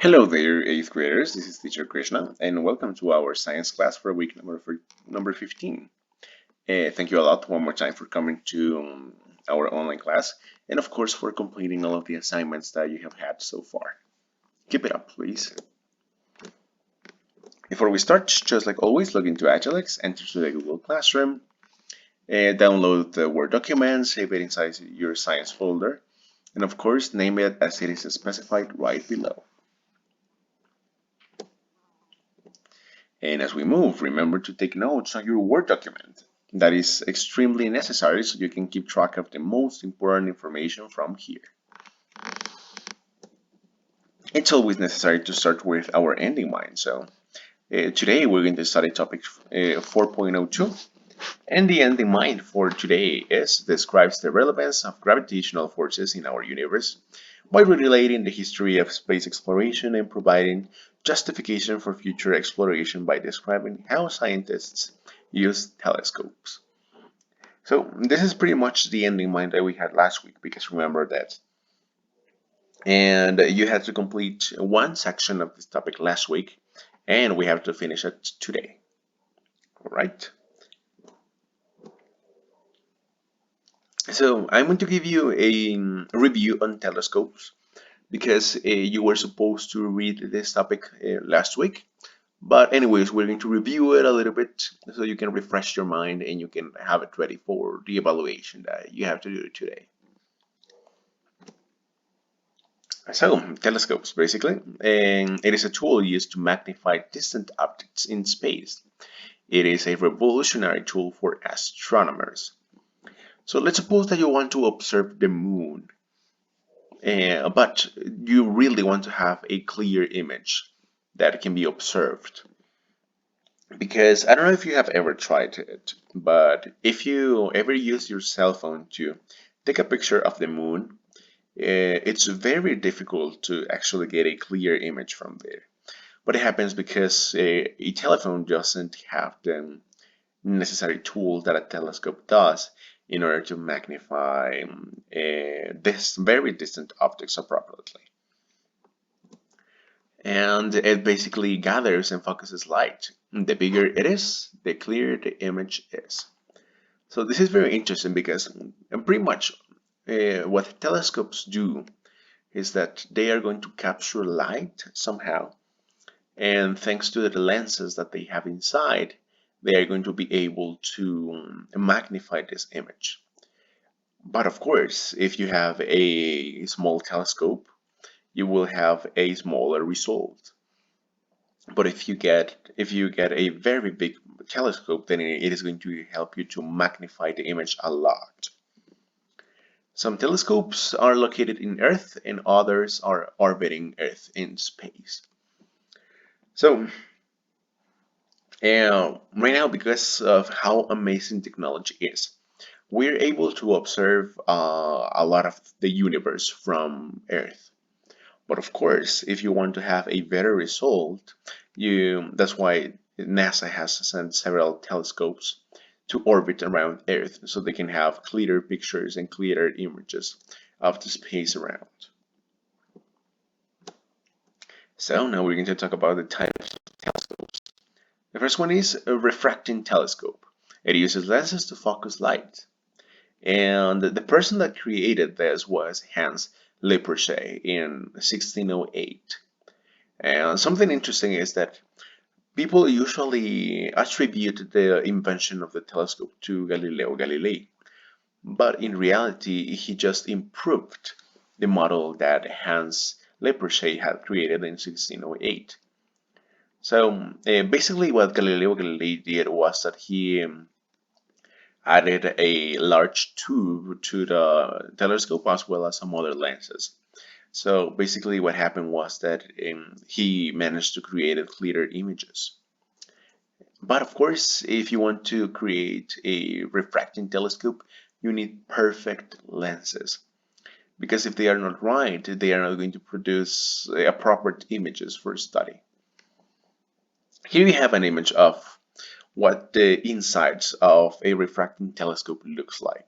Hello there, 8th graders. This is Teacher Krishna, and welcome to our science class for week number 15. Thank you a lot one more time for coming to our online class, and of course for completing all of the assignments that you have had so far. Keep it up, please. Before we start, just like always, log into Agilex, enter to the Google Classroom, download the Word document, save it inside your science folder, and of course name it as it is specified right below. And as we move, remember to take notes on your Word document. That is extremely necessary so you can keep track of the most important information from here. It's always necessary to start with our end in mind. So today we're going to study topic 4.02. And the end in mind for today describes the relevance of gravitational forces in our universe by relating the history of space exploration and providing justification for future exploration by describing how scientists use telescopes. So this is pretty much the end in mind that we had last week, because remember that. And you had to complete one section of this topic last week, and we have to finish it today. All right. So I'm going to give you a review on telescopes because you were supposed to read this topic last week. But anyways, we're going to review it a little bit so you can refresh your mind and you can have it ready for the evaluation that you have to do today. So, telescopes basically, and it is a tool used to magnify distant objects in space. It is a revolutionary tool for astronomers. So let's suppose that you want to observe the moon, but you really want to have a clear image that can be observed. Because I don't know if you have ever tried it, but if you ever use your cell phone to take a picture of the moon, it's very difficult to actually get a clear image from there. But it happens because a telephone doesn't have the necessary tools that a telescope does in order to magnify this very distant objects appropriately. And it basically gathers and focuses light. The bigger it is, the clearer the image is. So this is very interesting because pretty much what telescopes do is that they are going to capture light somehow, and thanks to the lenses that they have inside, they are going to be able to magnify this image. But of course, if you have a small telescope, you will have a smaller result. But if you get a very big telescope, then it is going to help you to magnify the image a lot. Some telescopes are located in Earth and others are orbiting Earth in space. So right now, because of how amazing technology is, we're able to observe a lot of the universe from Earth. But of course, if you want to have a better result, that's why NASA has sent several telescopes to orbit around Earth so they can have clearer pictures and clearer images of the space around. So now we're going to talk about the types of telescopes. The first one is a refracting telescope. It uses lenses to focus light. And the person that created this was Hans Lippershey in 1608. And something interesting is that people usually attribute the invention of the telescope to Galileo Galilei, but in reality, he just improved the model that Hans Lippershey had created in 1608. So basically what Galileo Galilei did was that he added a large tube to the telescope as well as some other lenses. So basically what happened was that he managed to create clearer images. But of course, if you want to create a refracting telescope, you need perfect lenses. Because if they are not right, they are not going to produce appropriate images for study. Here we have an image of what the insides of a refracting telescope looks like.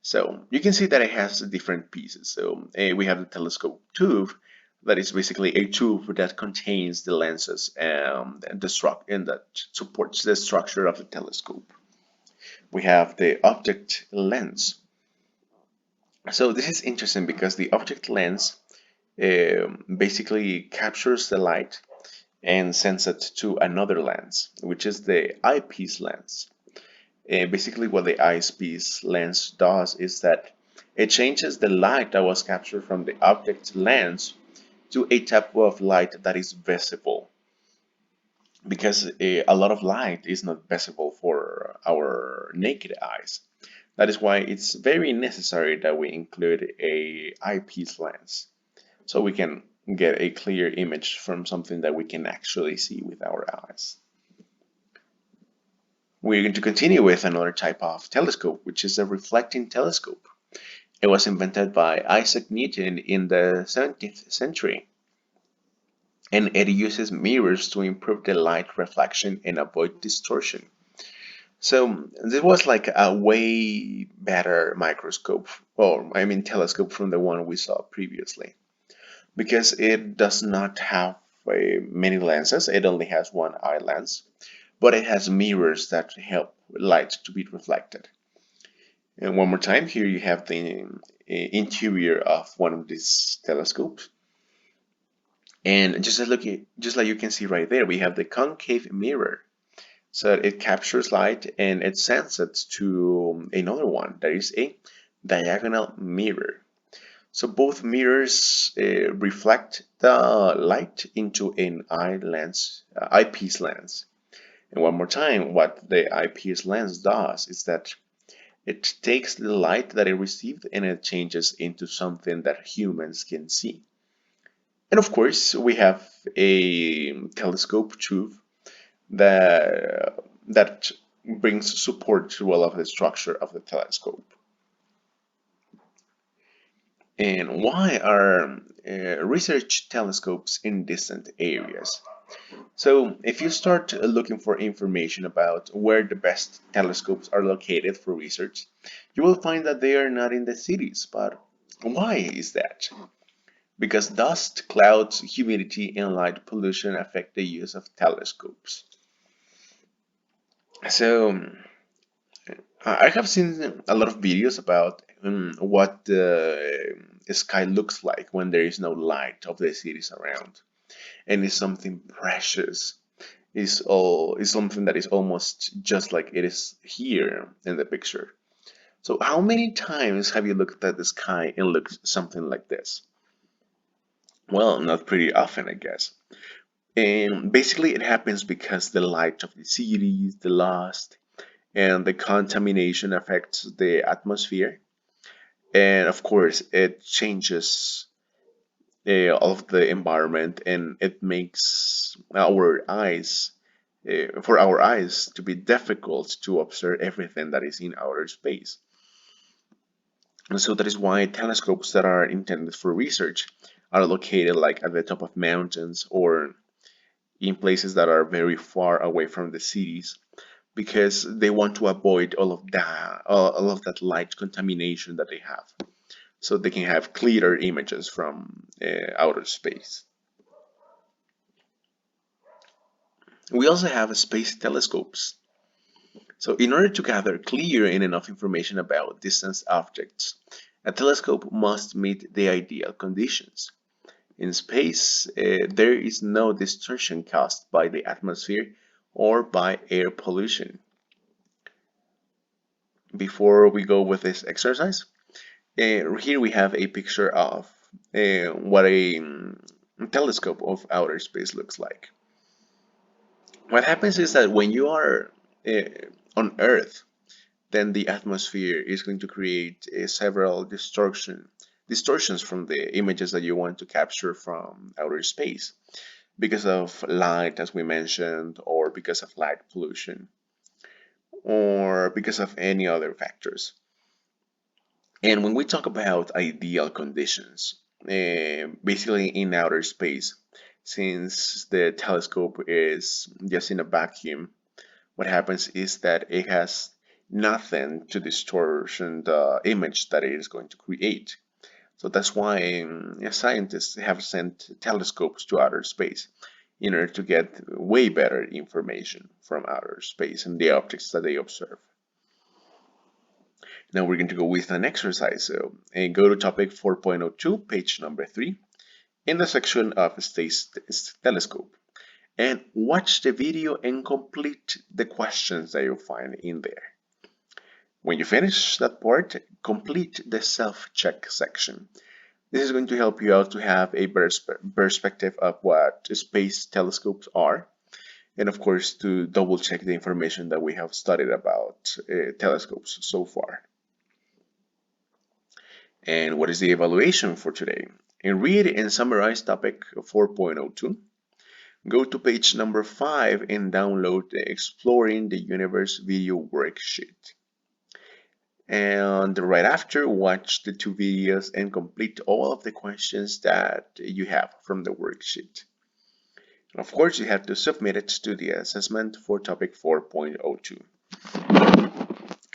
So you can see that it has different pieces. So we have the telescope tube That is basically a tube that contains the lenses and that supports the structure of the telescope. We have the object lens. So this is interesting because the object lens basically captures the light and sends it to another lens, which is the eyepiece lens. Basically, what the eyepiece lens does is that it changes the light that was captured from the object lens to a type of light that is visible, because a lot of light is not visible for our naked eyes. That is why it's very necessary that we include a eyepiece lens so we can get a clear image from something that we can actually see with our eyes. We're going to continue with another type of telescope, which is a reflecting telescope. It was invented by Isaac Newton in the 17th century, and it uses mirrors to improve the light reflection and avoid distortion. So this was like a way better microscope, or I mean telescope, from the one we saw previously, because it does not have many lenses. It only has one eye lens, but it has mirrors that help light to be reflected. And one more time, here you have the interior of one of these telescopes. And just like you can see right there, we have the concave mirror. So it captures light and it sends it to another one. That is a diagonal mirror. So both mirrors reflect the light into an eyepiece lens. And one more time, what the eyepiece lens does is that it takes the light that it received and it changes into something that humans can see. And of course, we have a telescope tube that brings support to all of the structure of the telescope. And why are research telescopes in distant areas? So if you start looking for information about where the best telescopes are located for research, you will find that they are not in the cities. But why is that? Because dust, clouds, humidity, and light pollution affect the use of telescopes. So I have seen a lot of videos about what the sky looks like when there is no light of the cities around, and it's something precious. Is something that is almost just like it is here in the picture. So how many times have you looked at the sky and looked something like this? Well, not pretty often, I guess. And basically, it happens because the light of the cities, the dust, and the contamination affects the atmosphere. And of course, it changes all of the environment, and it makes for our eyes to be difficult to observe everything that is in outer space. And so that is why telescopes that are intended for research are located like at the top of mountains or in places that are very far away from the cities, because they want to avoid all of that light contamination that they have, so they can have clearer images from outer space. We also have space telescopes. So in order to gather clear and enough information about distant objects, a telescope must meet the ideal conditions. In space, there is no distortion caused by the atmosphere or by air pollution. Before we go with this exercise, here we have a picture of what a telescope of outer space looks like. What happens is that when you are uh, on Earth, then the atmosphere is going to create several distortions from the images that you want to capture from outer space because of light, as we mentioned, or because of light pollution, or because of any other factors. And when we talk about ideal conditions, basically in outer space, since the telescope is just in a vacuum, what happens is that it has nothing to distortion the image that it is going to create. So that's why scientists have sent telescopes to outer space in order to get way better information from outer space and the objects that they observe. Now we're going to go with an exercise. So go to topic 4.02, page number 3, in the section of Space Telescope, and watch the video and complete the questions that you'll find in there. When you finish that part, complete the self-check section. This is going to help you out to have a better perspective of what space telescopes are, and of course to double check the information that we have studied about telescopes so far. And what is the evaluation for today? And read and summarize topic 4.02. Go to page number 5 and download the Exploring the Universe video worksheet. And right after, watch the 2 videos and complete all of the questions that you have from the worksheet. And of course, you have to submit it to the assessment for topic 4.02.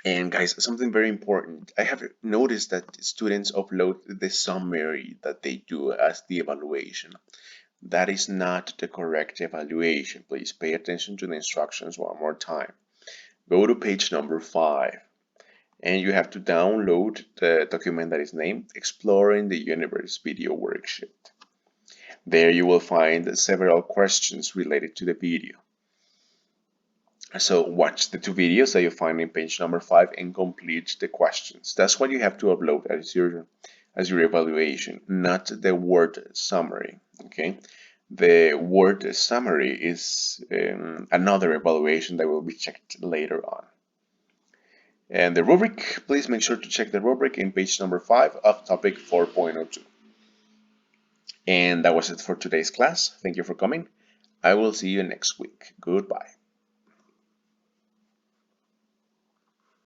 And guys, something very important. I have noticed that students upload the summary that they do as the evaluation. That is not the correct evaluation. Please pay attention to the instructions one more time. Go to page number 5. And you have to download the document that is named Exploring the Universe video worksheet. There you will find several questions related to the video. So watch the 2 videos that you find in page number 5 and complete the questions. That's what you have to upload as your evaluation, not the word summary. Okay, the word summary is another evaluation that will be checked later on. And the rubric, please make sure to check the rubric in page number 5 of topic 4.02. And that was it for today's class. Thank you for coming. I will see you next week. Goodbye.